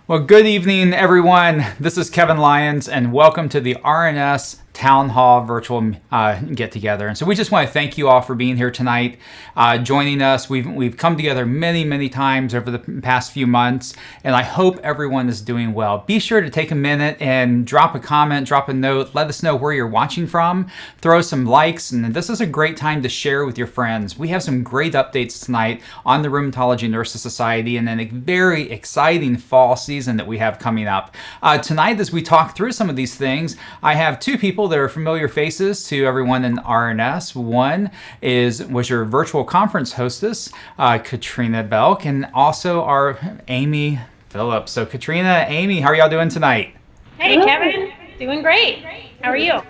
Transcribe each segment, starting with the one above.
Well, good evening, everyone. This is Kevin Lyons, and welcome to the RNS Town Hall virtual get-together. And so we just want to thank you all for being here tonight, joining us. We've come together many times over the past few months, and I hope everyone is doing well. Be sure to take a minute and drop a comment, drop a note, let us know where you're watching from, throw some likes, and this is a great time to share with your friends. We have some great updates tonight on the Rheumatology Nurses Society and a very exciting fall season that we have coming up. Tonight, as we talk through some of these things, I have two people that are familiar faces to everyone in RNS. One was your virtual conference hostess, Katrina Belk, and also our Amy Phillips. So Katrina, Amy, how are y'all doing tonight? Hey, Kevin. Doing great. How are you?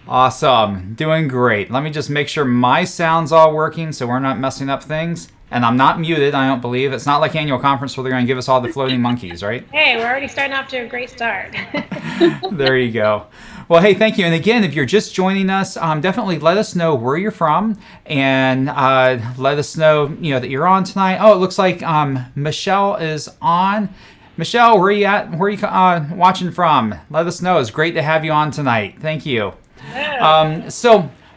Awesome. Doing great. Let me just make sure my sound's all working so we're not messing up things. And I'm not muted, I don't believe. It's not like annual conference where they're going to give us all the floating monkeys, right? Hey, we're already starting off to a great start. There you go. Well, hey, thank you. And again, if you're just joining us, definitely let us know where you're from and let us know, that you're on tonight. Oh, it looks like Michelle is on. Michelle, where are you at? Where are you watching from? Let us know. It's great to have you on tonight. Thank you.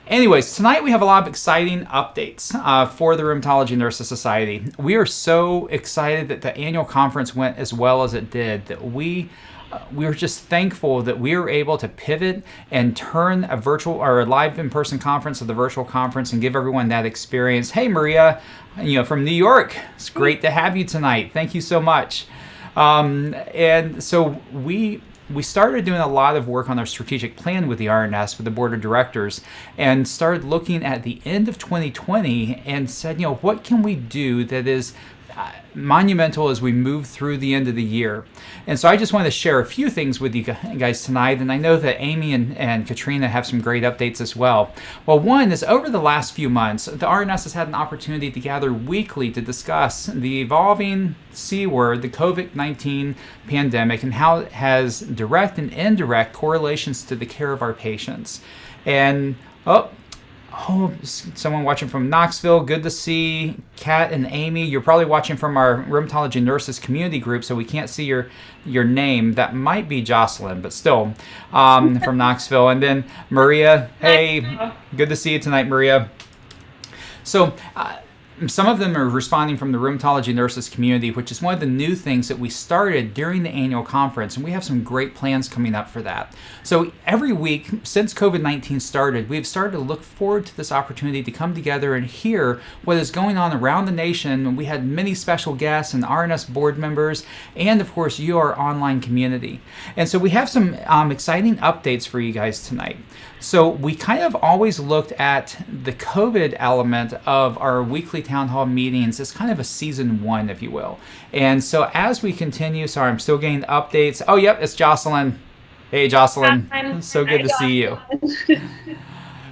Anyways, tonight we have a lot of exciting updates for the Rheumatology Nurses Society. We are so excited that the annual conference went as well as it did, that we were just thankful that we were able to pivot and turn a virtual or a live in-person conference to the virtual conference and give everyone that experience. Hey, Maria, from New York, it's great to have you tonight. Thank you so much. And so we started doing a lot of work on our strategic plan with the RNS, with the board of directors, and started looking at the end of 2020 and said, what can we do that is monumental as we move through the end of the year. And so I just want to share a few things with you guys tonight, and I know that Amy and Katrina have some great updates as well. Well, one is over the last few months, the RNS has had an opportunity to gather weekly to discuss the evolving C word, the COVID-19 pandemic, and how it has direct and indirect correlations to the care of our patients. And someone watching from Knoxville. Good to see Kat and Amy. You're probably watching from our Rheumatology Nurses community group, so we can't see your name. That might be Jocelyn, but still from Knoxville. And then Maria. Hey, good to see you tonight, Maria. So some of them are responding from the Rheumatology Nurses community, which is one of the new things that we started during the annual conference, and we have some great plans coming up for that. So every week since COVID-19 started, we've started to look forward to this opportunity to come together and hear what is going on around the nation. We had many special guests and RNS board members, and of course, your online community. And so we have some exciting updates for you guys tonight. So we kind of always looked at the COVID element of our weekly town hall meetings as kind of a season one, if you will. And so as we continue, sorry, I'm still getting updates. Oh, yep, it's Jocelyn. Hey, Jocelyn. So good to see you.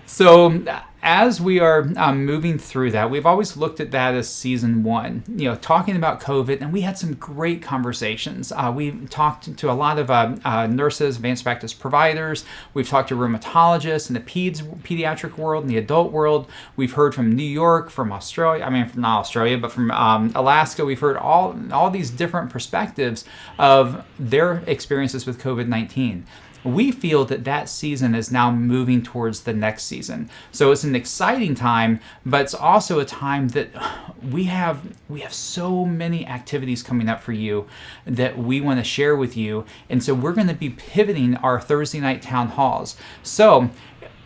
So as we are moving through that, we've always looked at that as season one, talking about COVID, and we had some great conversations. We talked to a lot of nurses, advanced practice providers. We've talked to rheumatologists in the pediatric world and the adult world. We've heard from New York, from Australia, from not Australia, but from Alaska. We've heard all these different perspectives of their experiences with COVID-19. We feel that season is now moving towards the next season. So it's an exciting time, but it's also a time that we have so many activities coming up for you that we want to share with you. And so we're going to be pivoting our Thursday night town halls. So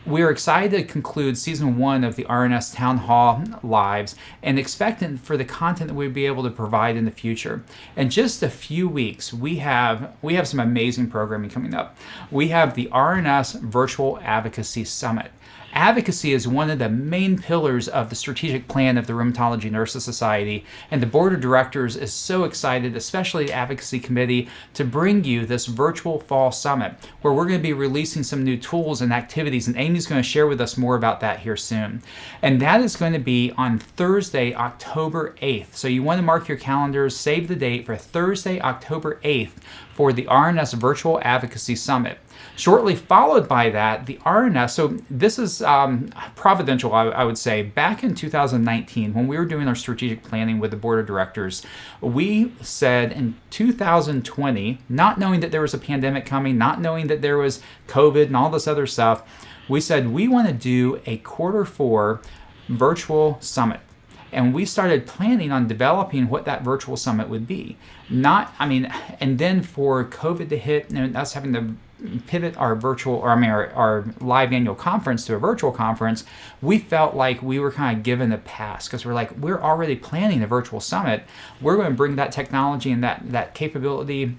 we're excited to conclude season one of the RNS Town Hall Lives and expectant for the content that we'll be able to provide in the future. In just a few weeks, we have some amazing programming coming up. We have the RNS Virtual Advocacy Summit. Advocacy is one of the main pillars of the strategic plan of the Rheumatology Nurses Society, and the board of directors is so excited, especially the advocacy committee, to bring you this virtual fall summit where we're going to be releasing some new tools and activities, and Amy's going to share with us more about that here soon. And that is going to be on Thursday, October 8th. So you want to mark your calendars, save the date for Thursday, October 8th for the RNS Virtual Advocacy Summit. Shortly followed by that, the RNS, so this is providential, I would say. Back in 2019, when we were doing our strategic planning with the board of directors, we said in 2020, not knowing that there was a pandemic coming, not knowing that there was COVID and all this other stuff, we said we want to do a Q4 virtual summit. And we started planning on developing what that virtual summit would be. And then for COVID to hit and us having to pivot our our live annual conference to a virtual conference, we felt like we were kind of given a pass because we're already planning a virtual summit. We're going to bring that technology and that capability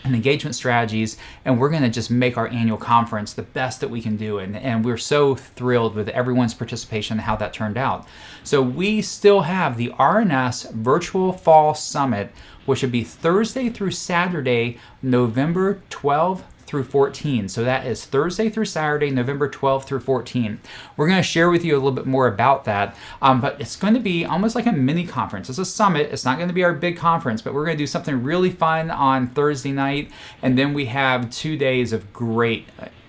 and engagement strategies, and we're going to just make our annual conference the best that we can do. And we're so thrilled with everyone's participation and how that turned out. So we still have the RNS Virtual Fall Summit, which would be Thursday through Saturday, November 12th through 14. So that is Thursday through Saturday, November 12th through 14. We're going to share with you a little bit more about that, but it's going to be almost like a mini conference. It's a summit. It's not going to be our big conference, but we're going to do something really fun on Thursday night, and then we have 2 days of great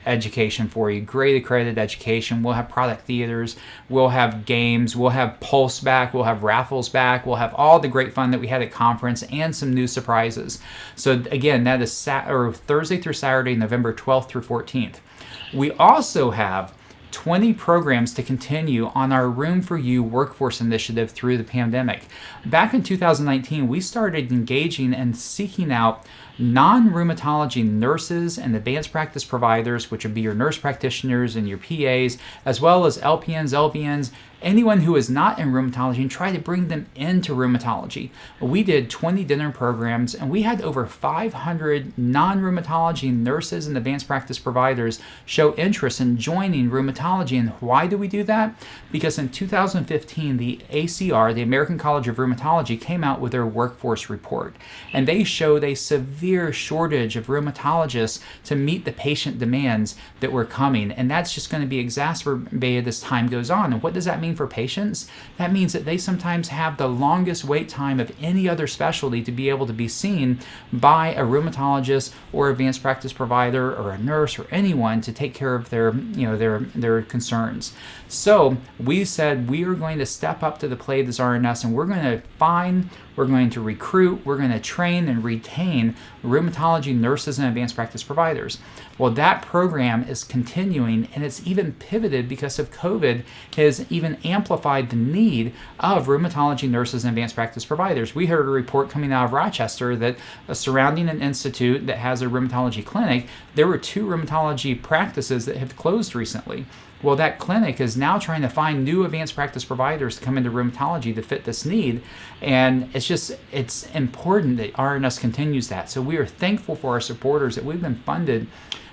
education for you, great accredited education. We'll have product theaters, we'll have games, we'll have Pulse back, we'll have raffles back, we'll have all the great fun that we had at conference and some new surprises. So again, that is Thursday through Saturday, November 12th through 14th. We also have 20 programs to continue on our Room for You workforce initiative through the pandemic. Back in 2019, we started engaging and seeking out non-rheumatology nurses and advanced practice providers, which would be your nurse practitioners and your PAs, as well as LPNs, LVNs, anyone who is not in rheumatology, and try to bring them into rheumatology. We did 20 dinner programs, and we had over 500 non-rheumatology nurses and advanced practice providers show interest in joining rheumatology. And why do we do that? Because in 2015, the ACR, the American College of Rheumatology, came out with their workforce report, and they showed a severe shortage of rheumatologists to meet the patient demands that were coming, and that's just going to be exacerbated as time goes on. And what does that mean for patients? That means that they sometimes have the longest wait time of any other specialty to be able to be seen by a rheumatologist or advanced practice provider or a nurse or anyone to take care of their concerns. So we said we are going to step up to the plate as RNS, and we're going to recruit, we're going to train and retain rheumatology nurses and advanced practice providers. Well, that program is continuing, and it's even pivoted because of COVID, has even amplified the need of rheumatology nurses and advanced practice providers. We heard a report coming out of Rochester that surrounding an institute that has a rheumatology clinic, there were 2 rheumatology practices that have closed recently. Well, that clinic is now trying to find new advanced practice providers to come into rheumatology to fit this need. And it's important that RNS continues that. So we are thankful for our supporters that we've been funded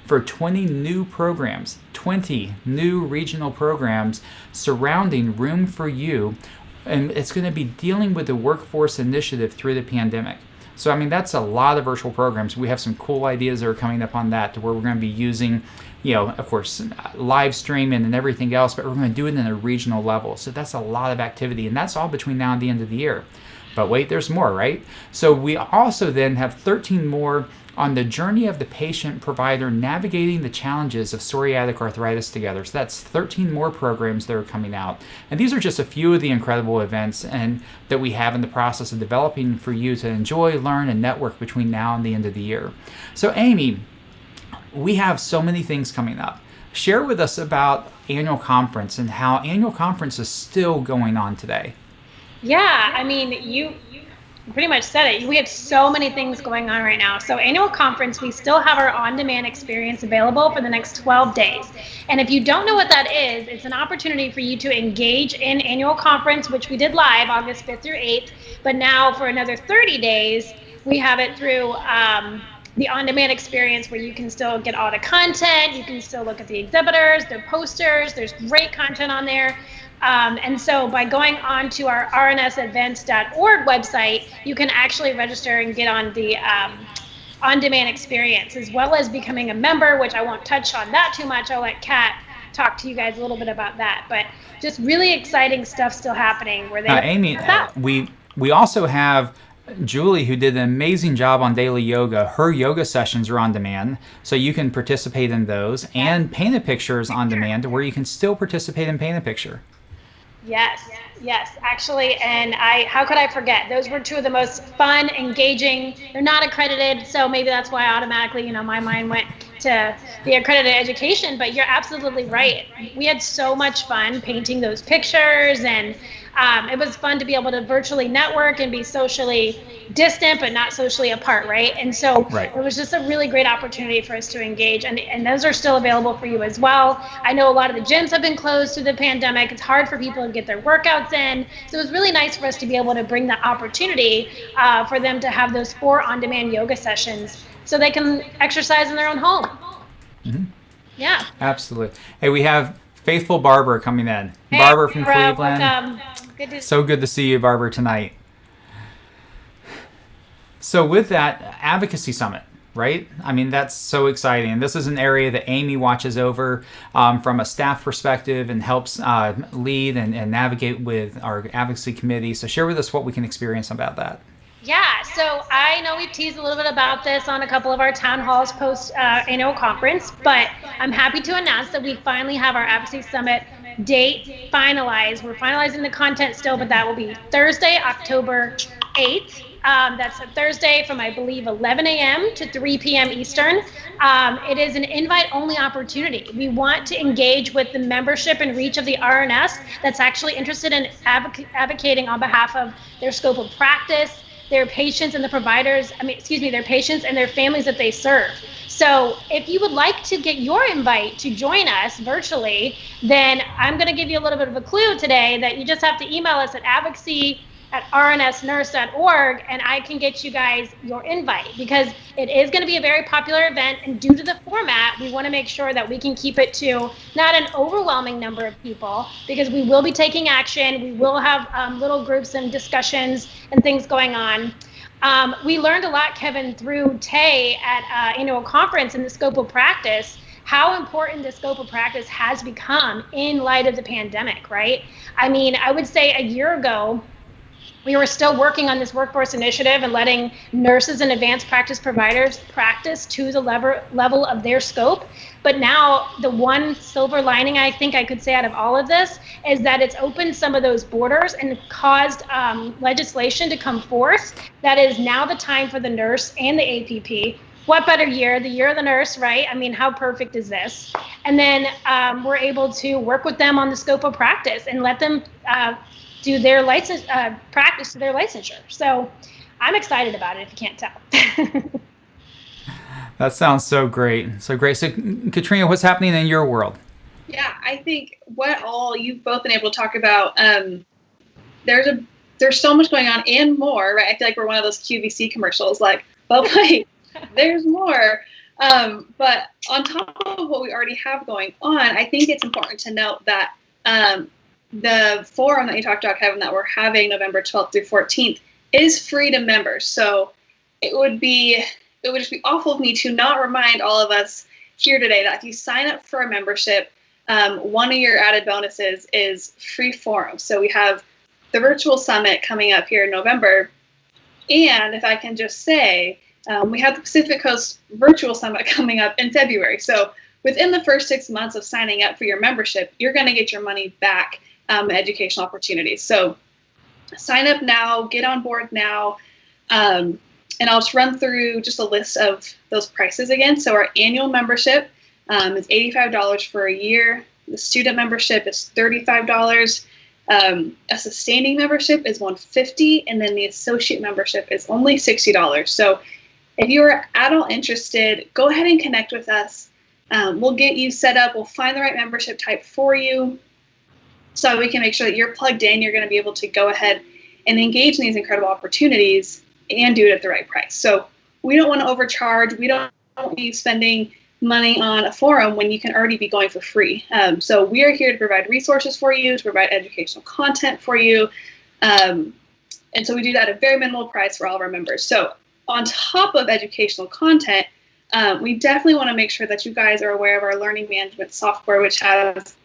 for 20 new programs, 20 new regional programs surrounding Room for You. And it's going to be dealing with the workforce initiative through the pandemic. So, that's a lot of virtual programs. We have some cool ideas that are coming up on that, to where we're going to be using, of course, live streaming and everything else, but we're going to do it in a regional level. So that's a lot of activity, and that's all between now and the end of the year. But wait, there's more, right? So we also then have 13 more on the journey of the patient provider navigating the challenges of psoriatic arthritis together. So that's 13 more programs that are coming out. And these are just a few of the incredible events and that we have in the process of developing for you to enjoy, learn, and network between now and the end of the year. So Amy, we have so many things coming up. Share with us about annual conference and how annual conference is still going on today. Yeah, you pretty much said it. We have so many things going on right now. So annual conference, we still have our on-demand experience available for the next 12 days. And if you don't know what that is, it's an opportunity for you to engage in annual conference, which we did live August 5th through 8th. But now for another 30 days, we have it through the on-demand experience, where you can still get all the content. You can still look at the exhibitors, their posters. There's great content on there. And so by going on to our rnsevents.org website, you can actually register and get on the on-demand experience, as well as becoming a member, which I won't touch on that too much. I'll let Kat talk to you guys a little bit about that. But just really exciting stuff still happening. Amy, we also have Julie, who did an amazing job on daily yoga, her yoga sessions are on demand, so you can participate in those, and Paint a Picture is on demand where you can still participate in Paint a Picture. Yes, yes, actually, and how could I forget? Those were two of the most fun, engaging. They're not accredited, so maybe that's why automatically, my mind went to the accredited education, but you're absolutely right. We had so much fun painting those pictures, and it was fun to be able to virtually network and be socially distant but not socially apart, right? And so Right. it was just a really great opportunity for us to engage, and those are still available for you as well. I know a lot of the gyms have been closed through the pandemic. It's hard for people to get their workouts in, so it was really nice for us to be able to bring the opportunity for them to have those 4 on-demand yoga sessions so they can exercise in their own home. Mm-hmm. Yeah. Absolutely. Hey, we have faithful Barbara coming in. Hey, Barbara from Barbara, Cleveland. welcome. So good to see you, Barbara, tonight. So with that advocacy summit, right? I mean, that's so exciting. This is an area that Amy watches over from a staff perspective and helps lead and navigate with our advocacy committee. So share with us what we can experience about that. Yeah, so I know we've teased a little bit about this on a couple of our town halls post annual conference, but I'm happy to announce that we finally have our Advocacy Summit date finalized. We're finalizing the content still, but that will be Thursday, October 8th. That's a Thursday from, I believe, 11 a.m. to 3 p.m. Eastern. It is an invite-only opportunity. We want to engage with the membership and reach of the RNS that's actually interested in advocating on behalf of their scope of practice, their patients and the providers, their patients and their families that they serve. So if you would like to get your invite to join us virtually, then I'm going to give you a little bit of a clue today that you just have to email us at advocacy@rnsnurse.org, and I can get you guys your invite, because it is going to be a very popular event, and due to the format, we want to make sure that we can keep it to not an overwhelming number of people, because we will be taking action. We will have little groups and discussions and things going on. We learned a lot, Kevin, through Tay at annual conference in the scope of practice, how important the scope of practice has become in light of the pandemic, right? I mean, I would say a year ago, we were still working on this workforce initiative and letting nurses and advanced practice providers practice to the level of their scope. But now the one silver lining I think I could say out of all of this is that it's opened some of those borders and caused legislation to come forth that is now the time for the nurse and the APP. What better year? The year of the nurse, right? I mean, how perfect is this? And then we're able to work with them on the scope of practice and let them do their license practice to their licensure. So I'm excited about it, if you can't tell. That sounds so great. So great. So Katrina, what's happening in your world? Yeah, I think what all you've both been able to talk about, there's so much going on and more, right? I feel like we're one of those QVC commercials, like, but wait, there's more. But on top of what we already have going on, I think it's important to note that the forum that you talked about, Kevin, that we're having November 12th through 14th is free to members. So it would just be awful of me to not remind all of us here today that if you sign up for a membership, one of your added bonuses is free forum. So we have the virtual summit coming up here in November. And if I can just say, we have the Pacific Coast Virtual Summit coming up in February. So within the first 6 months of signing up for your membership, you're going to get your money back educational opportunities. So sign up now, get on board now. And I'll just run through just a list of those prices again. So our annual membership is $85 for a year. The student membership is $35. A sustaining membership is $150, and then the associate membership is only $60. So if you are at all interested, go ahead and connect with us. We'll get you set up. We'll find the right membership type for you, so we can make sure that you're plugged in. You're going to be able to go ahead and engage in these incredible opportunities and do it at the right price. So we don't want to overcharge. We don't want you spending money on a forum when you can already be going for free. So we are here to provide resources for you, to provide educational content for you. And so we do that at a very minimal price for all of our members. So on top of educational content, we definitely want to make sure that you guys are aware of our learning management software, which has,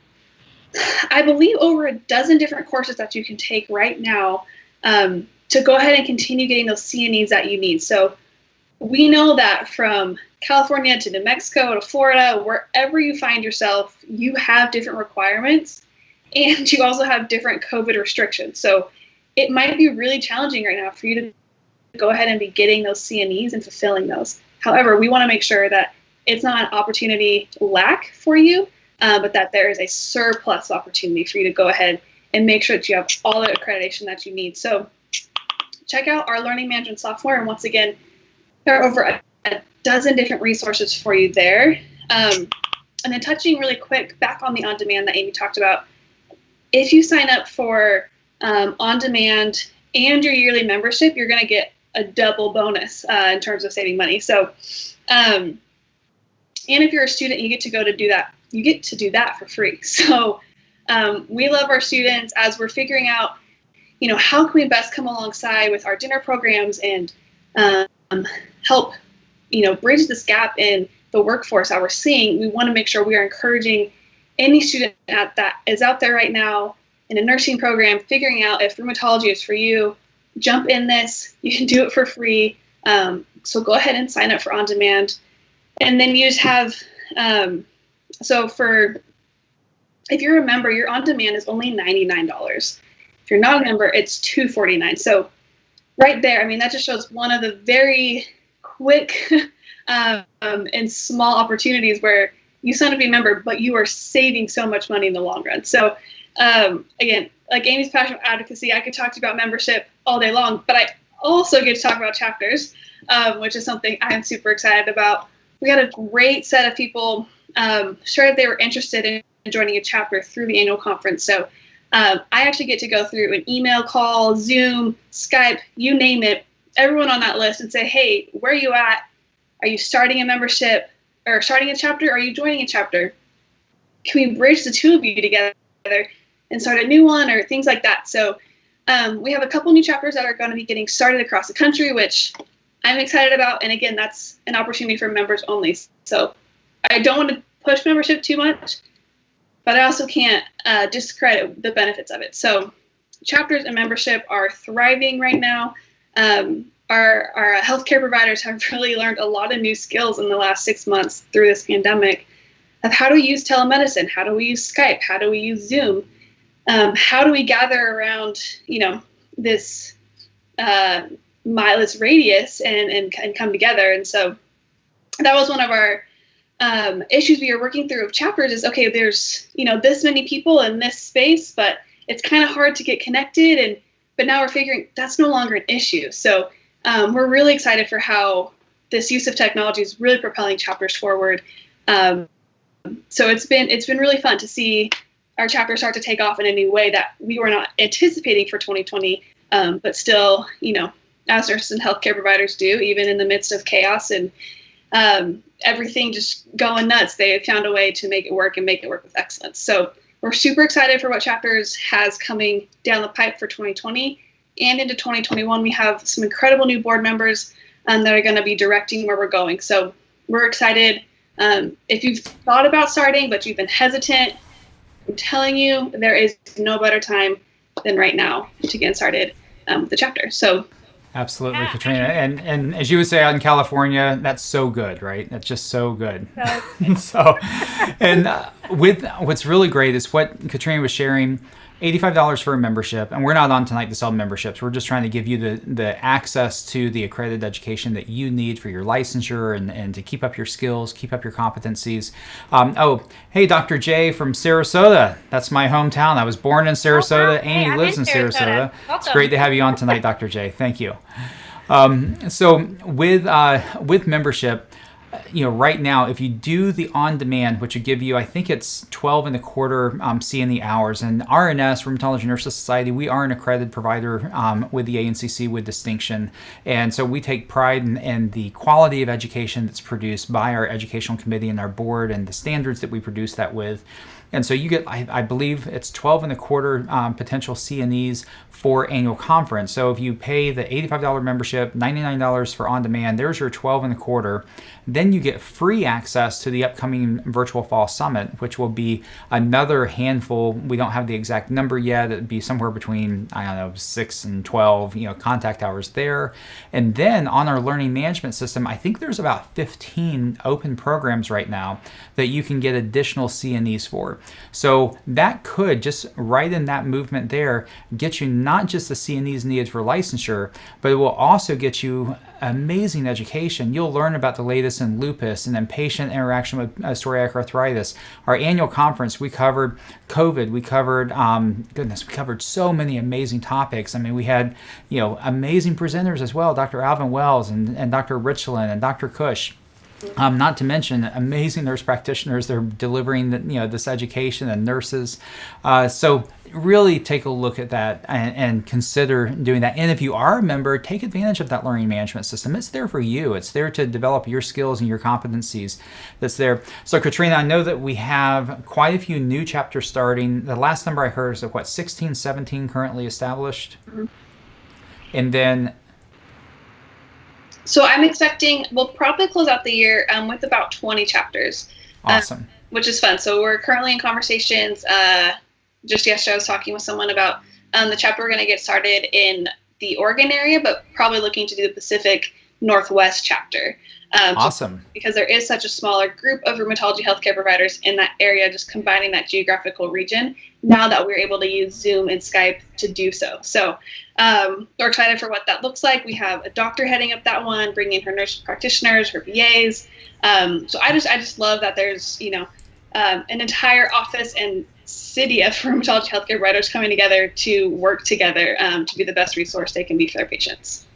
I believe, over a dozen different courses that you can take right now to go ahead and continue getting those CNEs that you need. So we know that from California to New Mexico to Florida, wherever you find yourself, you have different requirements and you also have different COVID restrictions. So it might be really challenging right now for you to go ahead and be getting those CNEs and fulfilling those. However, we want to make sure that it's not an opportunity lack for you, but that there is a surplus opportunity for you to go ahead and make sure that you have all the accreditation that you need. So check out our learning management software. And once again, there are over a dozen different resources for you there. And then touching really quick back on the on-demand that Amy talked about, if you sign up for on-demand and your yearly membership, you're going to get a double bonus in terms of saving money. So, and if you're a student, you get to do that. You get to do that for free. So we love our students as we're figuring out, how can we best come alongside with our dinner programs and help, bridge this gap in the workforce that we're seeing. We want to make sure we are encouraging any student that is out there right now in a nursing program, figuring out if rheumatology is for you. Jump in this. You can do it for free. So go ahead and sign up for On Demand. And then you just have, if you're a member, your On Demand is only $99. If you're not a member, it's $249. So right there, that just shows one of the very quick and small opportunities where you sign up to be a member, but you are saving so much money in the long run. So again, like Amy's passion advocacy, I could talk to you about membership all day long, but I also get to talk about chapters, which is something I'm super excited about. We had a great set of people share that they were interested in joining a chapter through the annual conference. So I actually get to go through an email call, Zoom, Skype, you name it, everyone on that list and say, hey, where are you at? Are you starting a membership or starting a chapter? Are you joining a chapter? Can we bridge the two of you together and start a new one or things like that? So we have a couple new chapters that are going to be getting started across the country, which I'm excited about. And again, that's an opportunity for members only. So I don't want to push membership too much, but I also can't discredit the benefits of it. So chapters and membership are thriving right now. Our healthcare providers have really learned a lot of new skills in the last 6 months through this pandemic of how do we use telemedicine? How do we use Skype? How do we use Zoom? How do we gather around, this mileless radius and come together? And so that was one of our issues we were working through of chapters is, okay, there's, this many people in this space, but it's kind of hard to get connected. But now we're figuring that's no longer an issue. So we're really excited for how this use of technology is really propelling chapters forward. So it's been really fun to see our chapter start to take off in a new way that we were not anticipating for 2020, but still, as nurses and healthcare providers do, even in the midst of chaos and everything just going nuts, they have found a way to make it work and make it work with excellence. So we're super excited for what Chapters has coming down the pipe for 2020 and into 2021. We have some incredible new board members that are going to be directing where we're going. So we're excited. If you've thought about starting, but you've been hesitant, I'm telling you, there is no better time than right now to get started with the chapter. So absolutely, yeah. Katrina. And as you would say out in California, that's so good, right? That's just so good. With what's really great is what Katrina was sharing, $85 for a membership. And we're not on tonight to sell memberships. We're just trying to give you the access to the accredited education that you need for your licensure and to keep up your skills, keep up your competencies. Hey, Dr. J from Sarasota. That's my hometown. I was born in Sarasota. Okay. Amy lives in Sarasota. Welcome. It's great to have you on tonight, Dr. J. Thank you. So with membership, right now, if you do the on-demand, which would give you, I think it's 12 and a quarter CNE hours, and RNS, Rheumatology Nurses Society, we are an accredited provider with the ANCC with distinction. And so we take pride in the quality of education that's produced by our educational committee and our board and the standards that we produce that with. And so you get, I believe it's 12 and a quarter potential CNEs for annual conference. So if you pay the $85 membership, $99 for on demand, there's your 12 and a quarter. Then you get free access to the upcoming virtual fall summit, which will be another handful. We don't have the exact number yet. It'd be somewhere between, I don't know, 6 and 12, contact hours there. And then on our learning management system, I think there's about 15 open programs right now that you can get additional CNEs for. So that could, just right in that movement there, get you not just the CNEs needed for licensure, but it will also get you amazing education. You'll learn about the latest in lupus and then patient interaction with psoriatic arthritis. Our annual conference, we covered COVID. We covered, we covered so many amazing topics. I mean, we had, amazing presenters as well, Dr. Alvin Wells and Dr. Richland and Dr. Cush. Not to mention amazing nurse practitioners. They're delivering this education, and nurses. So really take a look at that and consider doing that. And if you are a member, take advantage of that learning management system. It's there for you. It's there to develop your skills and your competencies. That's there. So Katrina, I know that we have quite a few new chapters starting. The last number I heard is 16, 17 currently established. Mm-hmm. And then... So I'm expecting we'll probably close out the year with about 20 chapters. Awesome. Which is fun. So we're currently in conversations. Just yesterday I was talking with someone about the chapter we're going to get started in the Oregon area, but probably looking to do the Pacific Northwest chapter. Awesome. Because there is such a smaller group of rheumatology healthcare providers in that area, just combining that geographical region, now that we're able to use Zoom and Skype to do so. So we're excited for what that looks like. We have a doctor heading up that one, bringing her nurse practitioners, her VAs. So I just love that there's, an entire office and city of rheumatology healthcare providers coming together to work together to be the best resource they can be for their patients.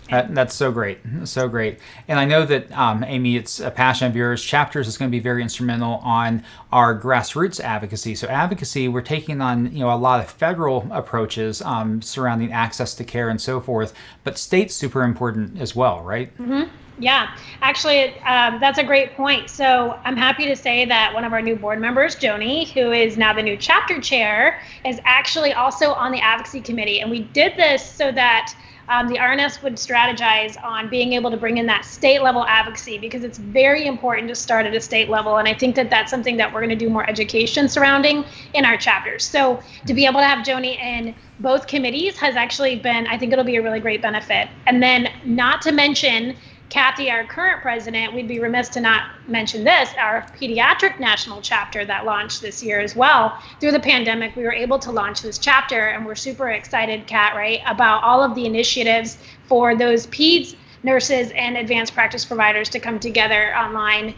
That's so great. So great. And I know that, Amy, it's a passion of yours. Chapters is going to be very instrumental on our grassroots advocacy. So advocacy, we're taking on, a lot of federal approaches surrounding access to care and so forth, but state's super important as well, right? Mm-hmm. Yeah, actually, that's a great point. So I'm happy to say that one of our new board members, Joni, who is now the new chapter chair, is actually also on the advocacy committee. And we did this so that the RNS would strategize on being able to bring in that state level advocacy, because it's very important to start at a state level. And I think that that's something that we're going to do more education surrounding in our chapters. So to be able to have Joni in both committees has actually been, I think it'll be a really great benefit. And then not to mention Kathy, our current president, we'd be remiss to not mention this, our pediatric national chapter that launched this year as well. Through the pandemic, we were able to launch this chapter, and we're super excited, Kat, right, about all of the initiatives for those peds nurses and advanced practice providers to come together online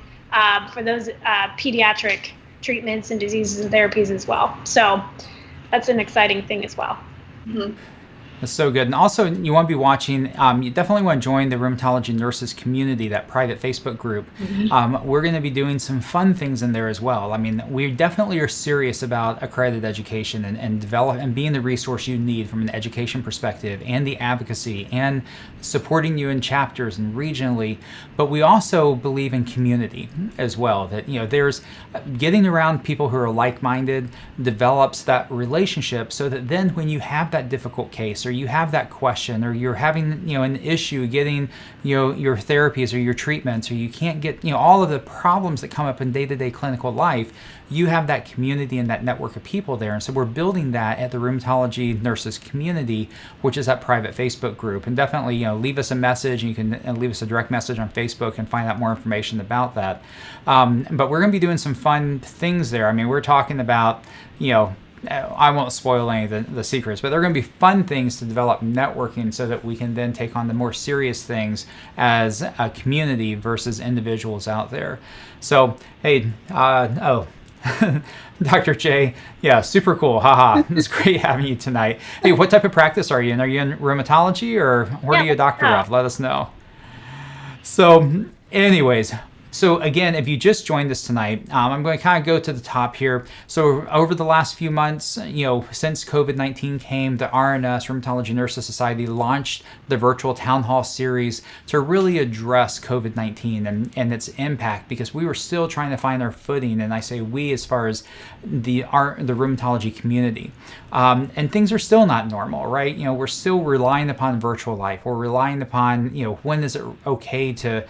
for those pediatric treatments and diseases and therapies as well. So that's an exciting thing as well. Mm-hmm. That's so good. And also, you want to be watching, you definitely want to join the Rheumatology Nurses community, that private Facebook group. Mm-hmm. We're going to be doing some fun things in there as well. I mean, we definitely are serious about accredited education and develop and being the resource you need from an education perspective, and the advocacy and supporting you in chapters and regionally. But we also believe in community as well, that, there's getting around people who are like-minded develops that relationship, so that then when you have that difficult case, or you have that question, or you're having an issue getting your therapies or your treatments, or you can't get all of the problems that come up in day-to-day clinical life, you have that community and that network of people there. And so we're building that at the Rheumatology Nurses community, which is that private Facebook group. And definitely leave us a message. You can leave us a direct message on Facebook and find out more information about that. But we're going to be doing some fun things there. I mean, we're talking about I won't spoil any of the secrets, but there are going to be fun things to develop networking, so that we can then take on the more serious things as a community versus individuals out there. So, hey, Dr. J, yeah, super cool. Haha. It's great having you tonight. Hey, what type of practice are you in? Are you in rheumatology, or what are you a doctor of? Let us know. So, anyways, So again, if you just joined us tonight, I'm going to kind of go to the top here. So over the last few months, since COVID-19 came, the RNS, Rheumatology Nurses Society, launched the virtual town hall series to really address COVID-19 and its impact, because we were still trying to find our footing, and I say we as far as the rheumatology community. And things are still not normal, right? We're still relying upon virtual life. We're relying upon, when is it okay to,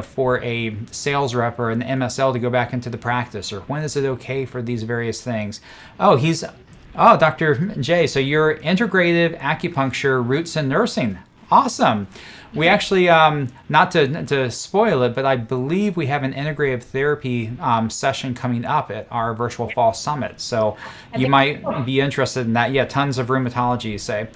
for a sales rep or an MSL to go back into the practice, or when is it okay for these various things? Oh, Dr. J, so you're integrative acupuncture, roots and nursing. Awesome. We actually, not to spoil it, but I believe we have an integrative therapy session coming up at our virtual fall summit. So you might be interested in that. Yeah, tons of rheumatology, you say.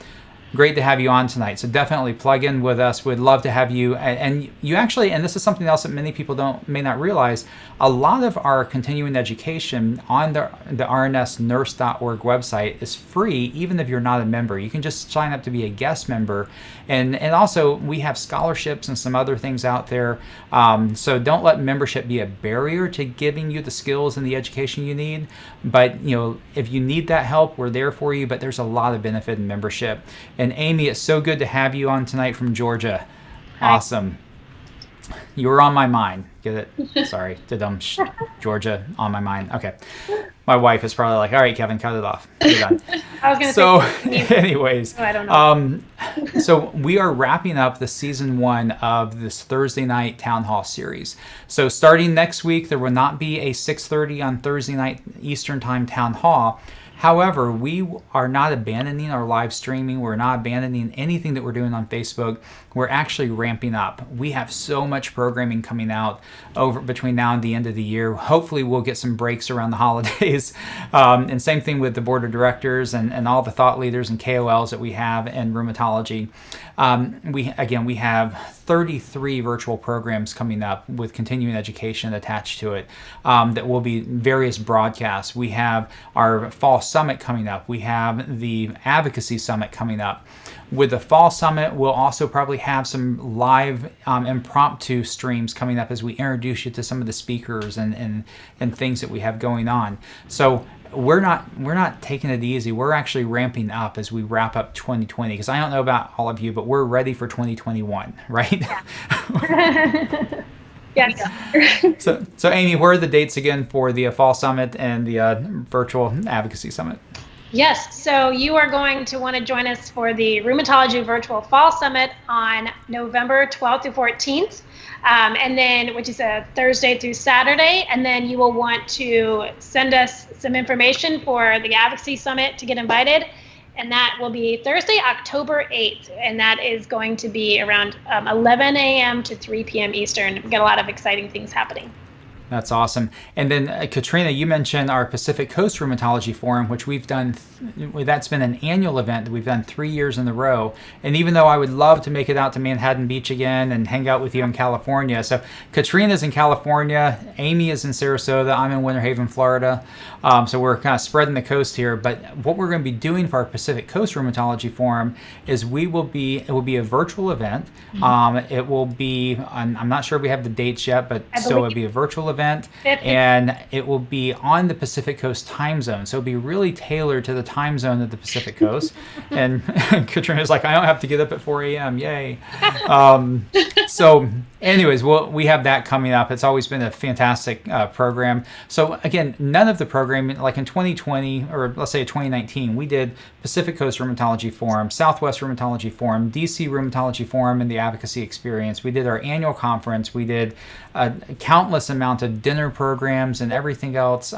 Great to have you on tonight. So definitely plug in with us. We'd love to have you. And you actually, and this is something else that many people may not realize, a lot of our continuing education on the rnsnurse.org website is free, even if you're not a member. You can just sign up to be a guest member. And also we have scholarships and some other things out there. So don't let membership be a barrier to giving you the skills and the education you need. But if you need that help, we're there for you. But there's a lot of benefit in membership. And Amy, it's so good to have you on tonight from Georgia. Hi. Awesome. You were on my mind. Get it? Sorry. Georgia on my mind. Okay. My wife is probably like, all right, Kevin, cut it off. You're done. I was going to say, anyways. I don't know. So we are wrapping up the season 1 of this Thursday night town hall series. So starting next week, there will not be a 6:30 on Thursday night Eastern time town hall. However, we are not abandoning our live streaming. We're not abandoning anything that we're doing on Facebook. We're actually ramping up. We have so much programming coming out over between now and the end of the year. Hopefully we'll get some breaks around the holidays. And same thing with the board of directors and all the thought leaders and KOLs that we have in rheumatology. We have 33 virtual programs coming up with continuing education attached to it that will be various broadcasts. We have our fall summit coming up. We have the advocacy summit coming up. With the fall summit, we'll also probably have some live impromptu streams coming up as we introduce you to some of the speakers and things that we have going on. So we're not taking it easy. We're actually ramping up as we wrap up 2020, because I don't know about all of you, but we're ready for 2021, right? Yeah. Yes. So Amy, where are the dates again for the fall summit and the virtual advocacy summit? Yes, so you are going to want to join us for the Rheumatology Virtual Fall Summit on November 12th to 14th, and then, which is a Thursday through Saturday, and then you will want to send us some information for the Advocacy Summit to get invited, and that will be Thursday, October 8th, and that is going to be around 11 a.m. to 3 p.m. Eastern. We've got a lot of exciting things happening. That's awesome. And then Katrina, you mentioned our Pacific Coast Rheumatology Forum, which we've done, that's been an annual event that we've done 3 years in a row. And even though I would love to make it out to Manhattan Beach again and hang out with you in California. So Katrina's in California, Amy is in Sarasota, I'm in Winter Haven, Florida. So we're kind of spreading the coast here. But what we're going to be doing for our Pacific Coast Rheumatology Forum is it will be a virtual event. It will be, I'm not sure if we have the dates yet, but so it'll be a virtual event. And it will be on the Pacific Coast time zone. So it'll be really tailored to the time zone of the Pacific Coast. And Katrina's like, I don't have to get up at 4 a.m. Yay. So anyways, we have that coming up. It's always been a fantastic program. So again, none of the programming, like in 2020, or let's say 2019, we did Pacific Coast Rheumatology Forum, Southwest Rheumatology Forum, DC Rheumatology Forum, and the Advocacy Experience. We did our annual conference. We did a countless amount of dinner programs and everything else.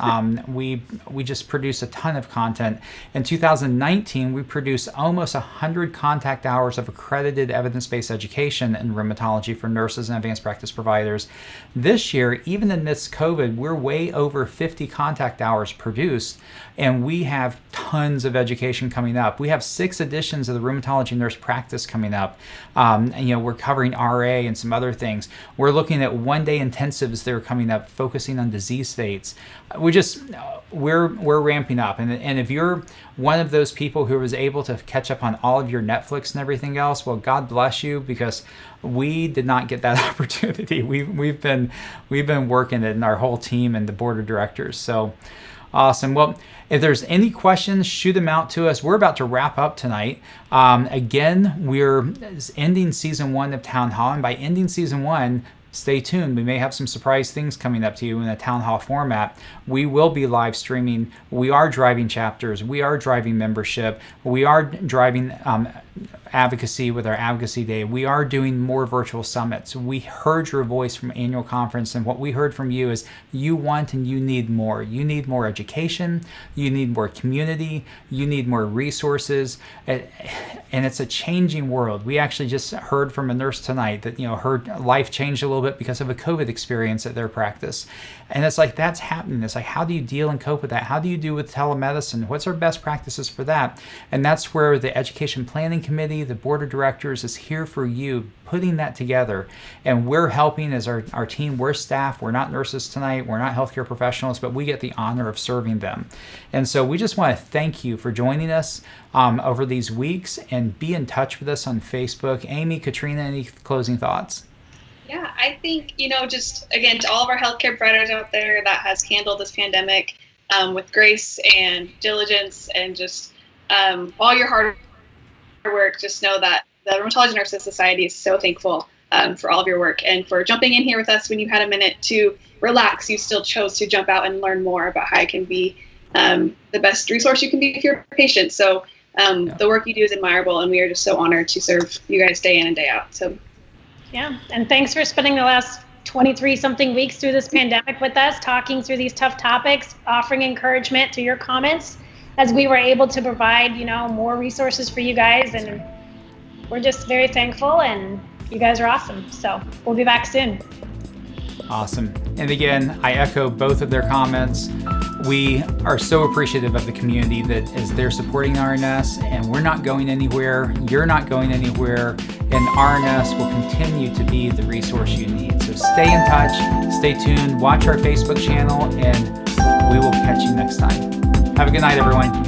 We just produced a ton of content. In 2019, we produced almost 100 contact hours of accredited evidence-based education in rheumatology for nurses and advanced practice providers. This year, even amidst COVID, we're way over 50 contact hours produced, and we have tons of education coming up. We have 6 editions of the Rheumatology Nurse Practice coming up. We're covering RA and some other things. We're looking at one-day intensives that are coming up, focusing on disease states. We're ramping up. And if you're one of those people who was able to catch up on all of your Netflix and everything else, well, God bless you, because we did not get that opportunity. We've been working it, and our whole team and the board of directors. So awesome. Well, if there's any questions, shoot them out to us. We're about to wrap up tonight. Again, we're ending season 1 of Town Hall, and by ending season 1, stay tuned. We may have some surprise things coming up to you in a town hall format. We will be live streaming. We are driving chapters. We are driving membership. We are driving advocacy with our Advocacy Day. We are doing more virtual summits. We heard your voice from annual conference, and what we heard from you is you want and you need more. You need more education. You need more community. You need more resources. And it's a changing world. We actually just heard from a nurse tonight that, her life changed a little bit because of a COVID experience at their practice. And it's like, that's happening. It's like, how do you deal and cope with that? How do you do with telemedicine? What's our best practices for that? And that's where the Education Planning Committee, the board of directors, is here for you, putting that together. And we're helping as our team. We're staff. We're not nurses tonight. We're not healthcare professionals, but we get the honor of serving them. And so we just want to thank you for joining us over these weeks, and be in touch with us on Facebook. Amy, Katrina, any closing thoughts? Yeah, I think, just again, to all of our healthcare providers out there that has handled this pandemic with grace and diligence, and just all your hard work, just know that the Rheumatology Nurses Society is so thankful for all of your work, and for jumping in here with us when you had a minute to relax. You still chose to jump out and learn more about how it can be the best resource you can be for your patients. So the work you do is admirable, and we are just so honored to serve you guys day in and day out. So. Yeah, and thanks for spending the last 23-something weeks through this pandemic with us, talking through these tough topics, offering encouragement to your comments, as we were able to provide, more resources for you guys. And we're just very thankful, and you guys are awesome. So we'll be back soon. Awesome. And again, I echo both of their comments. We are so appreciative of the community that is there supporting RNS, and we're not going anywhere. You're not going anywhere, and RNS will continue to be the resource you need. So stay in touch, stay tuned, watch our Facebook channel, and we will catch you next time. Have a good night, everyone.